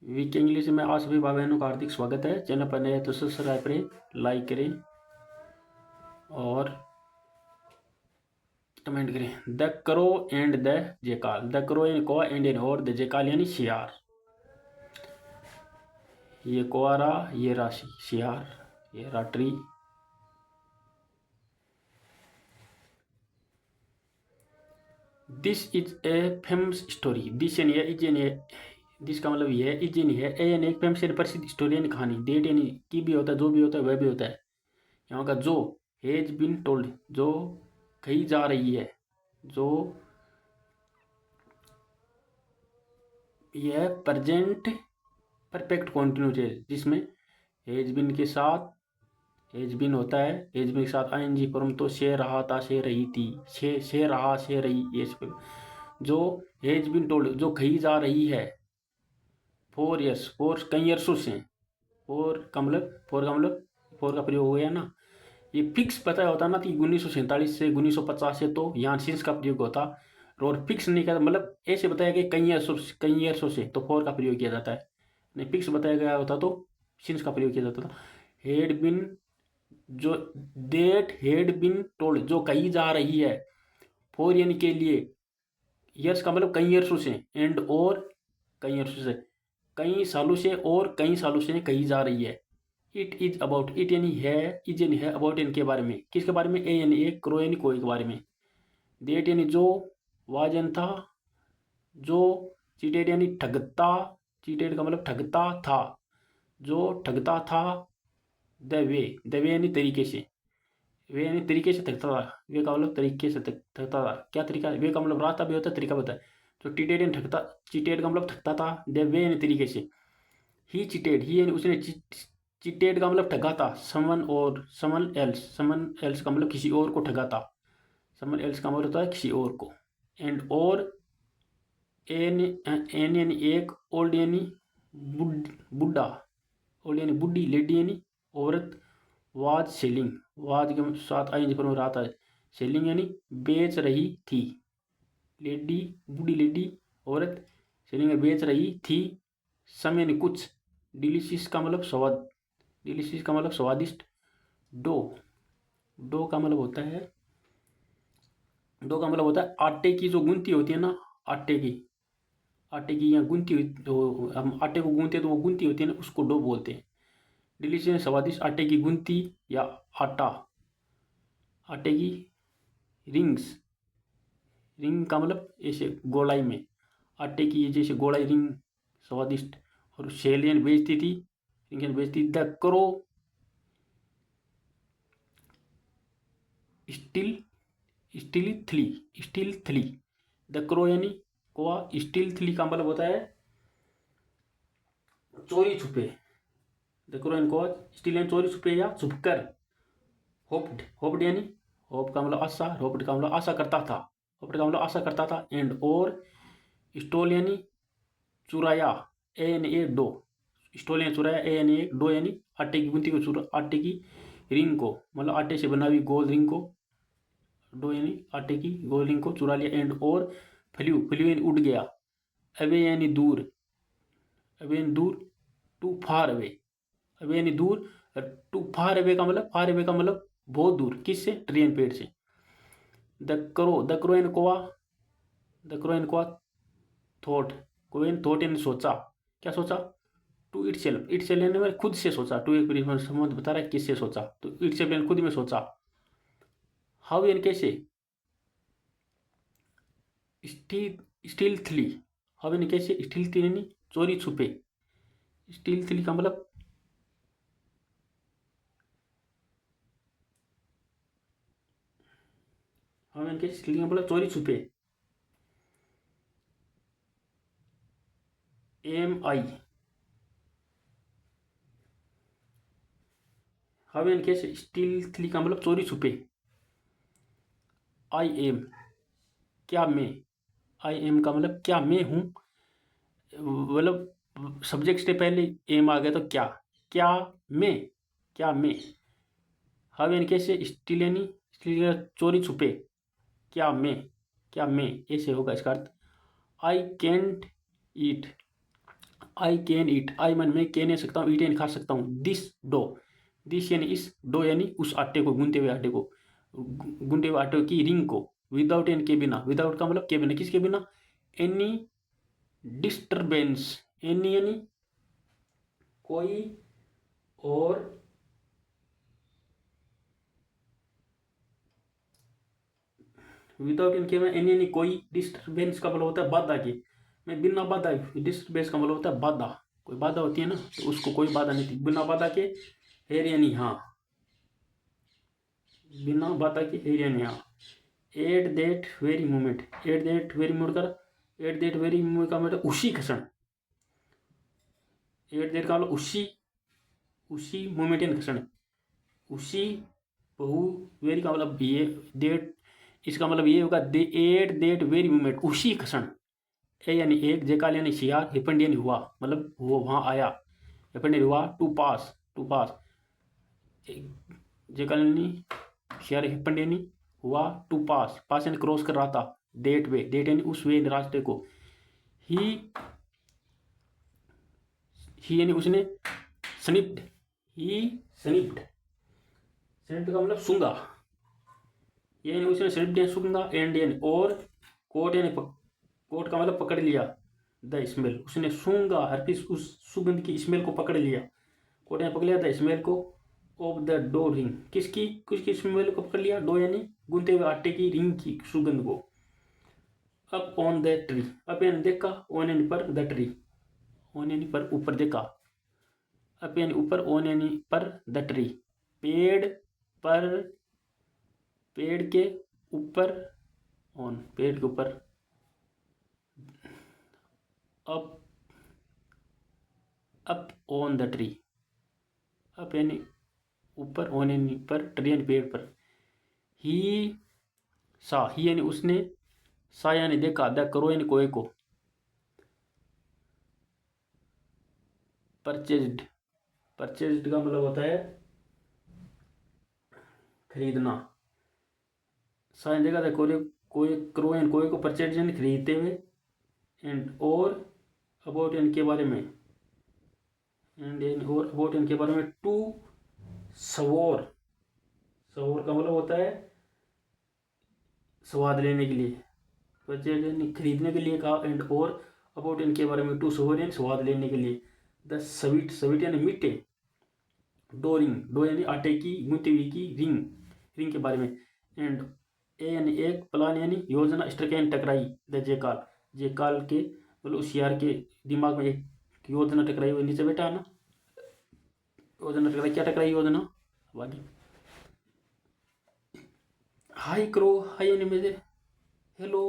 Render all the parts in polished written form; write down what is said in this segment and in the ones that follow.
Week English में आप सभी भाई बहनों का हार्दिक स्वागत है। चैनल पर नए हैं तो सब्सक्राइब करें, लाइक करें और कमेंट करें। The crow and the jackal. The crow यानी कौवा, एंड एन और द जेकाल यानी शियार। ये कौवा रहा, ये राशि शियार, ये राट्री। This is a famous story. This यानी है, इज यानी है, दिस का मतलब ये है, इज यानी है, ए यानी एक फेमस यानी प्रसिद्ध स्टोरी यानी कहानी, डेट यानी की भी होता है, जो भी होता है वह भी होता है। यहाँ का जो हेज बिन टोल्ड, जो कही जा रही है, जो यह प्रेजेंट परफेक्ट कॉन्टिन्यूस है, जिसमें हेज बिन के साथ हेज बिन होता है, हेज बिन के साथ आईएनजी फॉर्म, तो से रहा था, से रही थी, से रहा, से रही, ये जो हेज बिन टोल्ड, जो कही जा रही है, 4 ईयर्स, 4 कई ईयर्सों से। फोर का प्रयोग हो गया ना। ये फिक्स पता होता ना कि 1947 से 1950 से, तो यहाँ सिंस का प्रयोग होता। और फिक्स नहीं करता, मतलब ऐसे बताया कि कई ईयर्सों से, तो फोर का प्रयोग किया जाता है। नहीं फिक्स बताया गया होता तो सिंस का प्रयोग किया जाता था। हेड बिन, जो डेट हेड बिन टोल्ड, जो कही जा रही है, फोर यानी के लिए, ईयर्स का मतलब कई ईयर्सों से, एंड और कई ईयर्सों से, कई सालों से और कई सालों से कही जा रही है। इट इज अबाउट, इट यानी है, इज यानी है, अबाउट इनके बारे में, किसके बारे में, ए यानी एक, क्रो यानी कोई के बारे में, डेट यानी जो, वाज यानी था, जो चीटेड यानी ठगता, चीटेड का मतलब ठगता था, जो ठगता था, द वे यानी तरीके से, वे यानी तरीके से थकता था, वे का मतलब तरीके से थकता था, क्या तरीका, वे का मतलब रास्ता भी होता है, तरीका भी होता है। तो टीटेड यानी थकता, चीटेड का मतलब थकता था, द वे यानी तरीके से। ही चीटेड, ही यानी उसने, चीटेड का मतलब ठगा था, समवन और समवन एल्स का मतलब किसी और को ठगा था, समवन एल्स का मतलब होता है किसी और को। एंड और एन, एन यानी एक, ओल्ड यानी बुढ़ा, ओल्ड यानी बुढ़ी, लेडी यानी औरत, वाज सेलिंग, वाज के साथ आई पर रहा था, सेलिंग यानी बेच रही थी, लेडी बूढ़ी लेडी औरत, सेलिंग बेच रही थी, सम यानी कुछ, डिलीशियस का मतलब स्वाद, डिलीशियस का मतलब स्वादिष्ट, डो, डो का मतलब होता है, डो का मतलब होता है आटे की जो गूंथी होती है ना, आटे की, आटे की या गूंथी हुई, तो हम आटे को गूंथते तो वो गूंथी होती है ना, उसको डो बोलते हैं। डिलीशियस स्वादिष्ट आटे की गूंथी या आटा, आटे की रिंग्स, रिंग का मतलब ऐसे गोलाई में, आटे की जैसे गोलाई रिंग, स्वादिष्ट। और सेलियन बेचती थी, रिंगन बेचती, द क्रो स्टिल, स्टिल थ्ली, द क्रो यानी कोआ, स्टिल थ्ली का मतलब होता है चोरी छुपे, द क्रो यानी कोआ, स्टिल यानी चोरी छुपे या छुपकर, होप्ड, होप्ड यानी, होप का मतलब आशा, होप्ड का मतलब आशा करता था, होप्ड का मतलब आशा करता था, एंड और स्टोल यानी चुराया, ए यानी एक, डो, स्टोल यानी चुराया, ए यानी एक, डो यानी आटे की गूंथी को चुरा, आटे की रिंग को, मतलब आटे से बना हुई गोल रिंग को, डो यानी आटे की गोल रिंग को चुरा लिया, एंड और फ्ल्यू, फ्ल्यू यानी उड़ गया, अवे यानी दूर, अवे यानी दूर, टू फार अवे, अवे यानी दूर, टू फार अवे का मतलब, फार अवे का मतलब बहुत दूर, किससे, ट्रेन पेड़ से। द क्रो एंड कोआ, द क्रो एंड कोआ थॉट, कोएन थॉट यानी सोचा, क्या सोचा, to itself, itself यानी खुद से सोचा, टू एक संबंध बता रहा है किससे सोचा, तो इट सेल्फ यानी खुद में सोचा। हाउ यानी कैसे, स्टीलथली, हाउ यानी कैसे, स्टीलथली यानी चोरी छुपे, स्टीलथली का मतलब, हाउ यानी कैसे, स्टील का मतलब चोरी छुपे, एम आई, हाउ यानी कैसे, स्टीलथली का मतलब चोरी छुपे, आई एम, क्या मैं, आई एम का मतलब क्या मैं हूँ, मतलब सब्जेक्ट से पहले एम आ गया तो क्या, क्या मैं, क्या मैं, हाउ यानी कैसे, स्टील यानी स्टील का चोरी छुपे, क्या मैं, क्या मैं, ऐसे होगा इसका अर्थ। I can't eat, I can eat, आई मन मैं कैन सकता हूँ, ईट यानी खा सकता हूँ। दिस डो, दिस यानी इस, डो यानी उस आटे को, गूंदते हुए आटे को, गूंदते हुए आटे की रिंग को। विदाउट यानी के बिना, विदाउट का मतलब के बिना, किसके बिना, एनी डिस्टर्बेंस, एनी यानी कोई, और विदाउट इनके में एनी यानी कोई, डिस्टर्बेंस का मतलब होता है बाधा के, मैं बिना बाधा, डिस्टर्बेंस का मतलब होता है बाधा, कोई बाधा होती है ना, तो उसको कोई बाधा नहीं थी, बिना बाधा के, हेर यानी हाँ, बिना बाधा के, हेर यानी हाँ। At that very moment, at that very moment कर, एट दैट वेरी मोमेंट का मतलब उसी क्षण, एट दैट का मतलब उसी, उसी मोमेंट यानी क्षण, उसी, बहु, वेरी का मतलब ये, डेट, इसका मतलब ये होगा, दे एट डेट वेरी मोमेंट, उसी क्षण। ए यानी एक, जेकाल यानी शियार, हिपंड यानी हुआ, मतलब वो वहां आया, हिपंड यानी हुआ, टू पास, टू पास, जेकाल यानी शियार, हिपंड यानी हुआ, टू पास, पास यानी क्रॉस कर रहा था, डेट वे, डेट यानी उस वे रास्ते को, ही, ही यानी उसने, स्निप्ड, ही स्निप्ड, स्निप्ड का मतलब सूंघा, ये यानी उसने स्निप्ड यानी सूंघा, एंड यानी और, कोट यानी कोट का मतलब पकड़ लिया, द स्मेल, उसने सूंघा, हर्पिस उस सुगंध की स्मेल को पकड़ लिया, कोट ने पकड़ लिया द स्मेल को, ऑफ द डो रिंग, किसकी, किसकी स्मेल को पकड़ लिया, डो यानी गूंथे हुए आटे की, रिंग की सुगंध को। Up on the tree, up यानी देखा, ऑन यानी पर, द ट्री, ऑन यानी पर, ऊपर देखा, अप यानी ऊपर, ऑन यानी पर, द ट्री, पेड़ पर, पेड़ के ऊपर, ऑन, पेड़ के ऊपर, up, up on the tree, up यानी ऊपर, ऑन यानी पर, ट्री यानी पेड़ पर, ही सा, ही यानी उसने, सा यानी देखा, द करो यानी कोए को, परचेज्ड, परचेज्ड का मतलब होता है खरीदना, सा यानी देखा, द कोरे, कोए, करो यानी कोए को, परचेज यानी खरीदते हुए, एंड और, अबाउट यानी के बारे में, एंड यानी और, अबाउट यानी के बारे में, टू सवोर, सवोर का मतलब होता है स्वाद लेने के लिए, परचेज यानी खरीदने के लिए कहा, एंड और, अबाउट इनके बारे में, टू सवोर यानी स्वाद लेने के लिए, द स्वीट, स्वीट यानी मीठे, डो रिंग, डो यानी आटे की गूंथी हुई की रिंग, रिंग के बारे में, एंड ए यानी एक, प्लान यानी योजना, स्ट्रक यानी टकराई, द जेकाल, जेकाल के मतलब होशियार के दिमाग में एक योजना टकराई, हुई नीचे बैठा है ना, योजना टकराई, क्या टकराई योजना, अब आगे, हाई करो, हाई यानी मेरे, हेलो,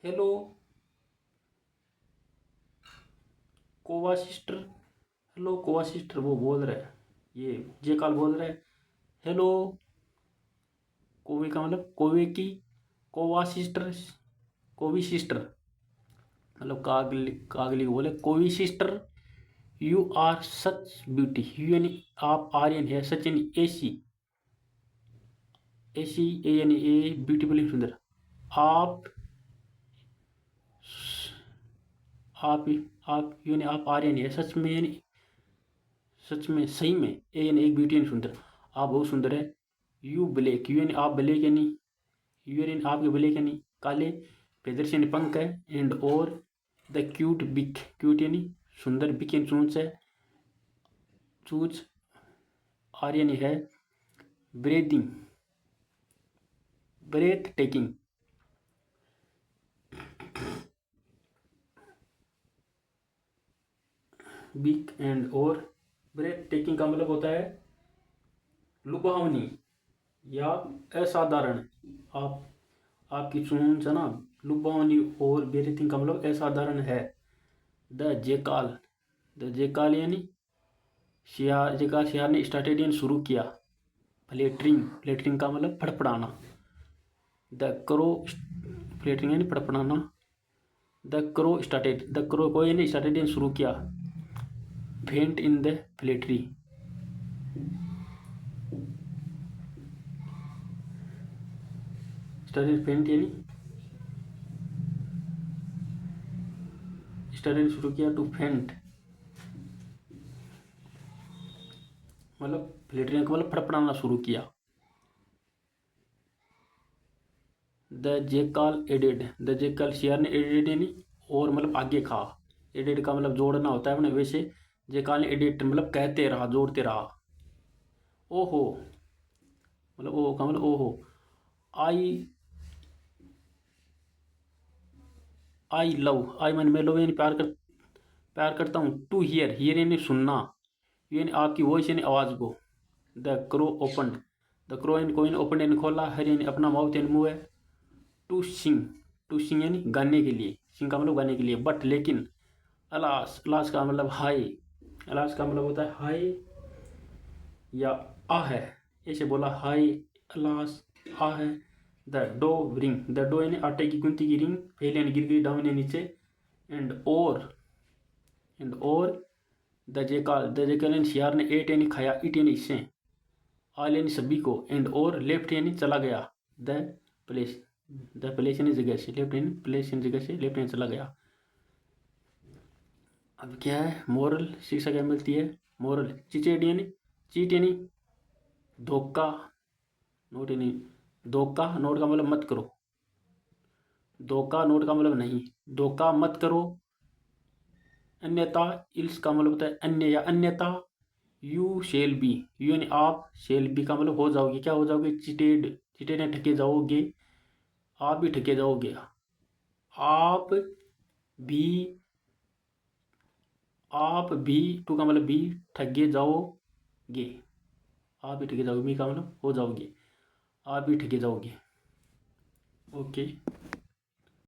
हेलो, कोवा सिस्टर, हेलो कोवा सिस्टर, वो बोल रहा है, ये जेकाल बोल रहा है, हेलो, कोवे का मतलब कोवे की, कोवा सिस्टर, कोवी सिस्टर, मतलब कागली, कागली को बोले कोवी sister, you are such beauty, you यानी आप, आर्यन है, सच यानी ऐसी, ऐसी, ए यानी ए, ब्यूटीफुल सुंदर, आप, आप, आप यानी आप, आर्यन है, सच में यानी, सच में, सही में, ए यानी एक, ब्यूटी यानी सुंदर, आप बहुत सुंदर है, यू ब्लैक, यू यानी आप, ब्लैक यानी, यू यानी आपके ब्लैक यानी काले, फेदर्स यानी पंख है, एंड और, द क्यूट बिक, क्यूट यानी सुंदर, बिक यानी चूंच है, चूच, आर यानी है, ब्रेदिंग, ब्रेथ टेकिंग, बिक एंड और, ब्रेथ टेकिंग का मतलब होता है लुभावनी या असाधारण, आप, आपकी चूंच है ना, लुभावनी, और ब्रीथिंग का मतलब असाधारण है, द जेकाल, द जेकाल यानी शियार, जेकाल शियार ने स्टार्टेड यानी शुरू किया, फ्लेटरिंग, फ्लेटरिंग का मतलब फड़फड़ाना, द क्रो, फ्लेटरिंग यानी फड़फड़ाना, the crow started, the crow को यानी स्टार्टेड यानी शुरू किया, फेंट इन द फ्लेटरी, स्टार्टेड फेंट यानी स्टडी शुरू किया, टू फेंट मतलब फ्लिटरिंग मतलब फड़फड़ाना शुरू किया। द जेकाल एडेड, द जेकाल शेयर ने एडेड यानी और मतलब आगे खा, एडेड का मतलब जोड़ना होता है अपने, वैसे जेकाल ने एडेड मतलब कहते रहा, जोड़ते रहा। ओहो मतलब ओहो का मतलब ओहो। आई आई लव, आई मन मैं लव यानी प्यार करता हूँ। टू हियर, हियर यानी सुनना, यानी आपकी वॉइस यानी आवाज़ को। The crow open, the crow यानी कोई ने ओपन यानी खोला, हर यानी अपना माउथ यानी मुँह है। टू सिंग, टू सिंग यानी गाने के लिए, सिंग का मतलब गाने के लिए। बट लेकिन, अलास, अलास का मतलब हाय, अलास का मतलब होता है हाय या आ है, ऐसे बोला हाय अलास आ है। The dough ring, the dough यानी आटे की गुंथी की रिंग, फेल यानी गिर गई, डाउन यानी नीचे। एंड और द जेकल यानी शियार ने एट यानी खाया, इट यानी इससे, ऑल यानी सभी को, एंड और लेफ्ट यानी चला गया। द प्लेस, द प्लेस यानी जगह से, लेफ्ट यानी प्लेस यानी जगह से, लेफ्ट यानी चला गया। अब क्या है मोरल, शिक्षा क्या मिलती है। मोरल, चिचेड यानी चीट यानी धोखा, नोट यानी धोखा, नोट का मतलब मत करो, धोखा नोट का मतलब नहीं, धोखा मत करो। अन्यथा, इल्स का मतलब होता है अन्य या अन्यथा। यू शेल बी, यू यानी आप, शेल बी का मतलब हो जाओगे, क्या हो जाओगे, चिटेड, चिटेड यानी ठगे जाओगे, आप भी ठगे जाओगे, आप भी, आप भी, टू का मतलब भी, ठगे जाओगे, आप भी ठगे जाओगे, मी का मतलब हो जाओगे, आप भी ठगे जाओगे। ओके।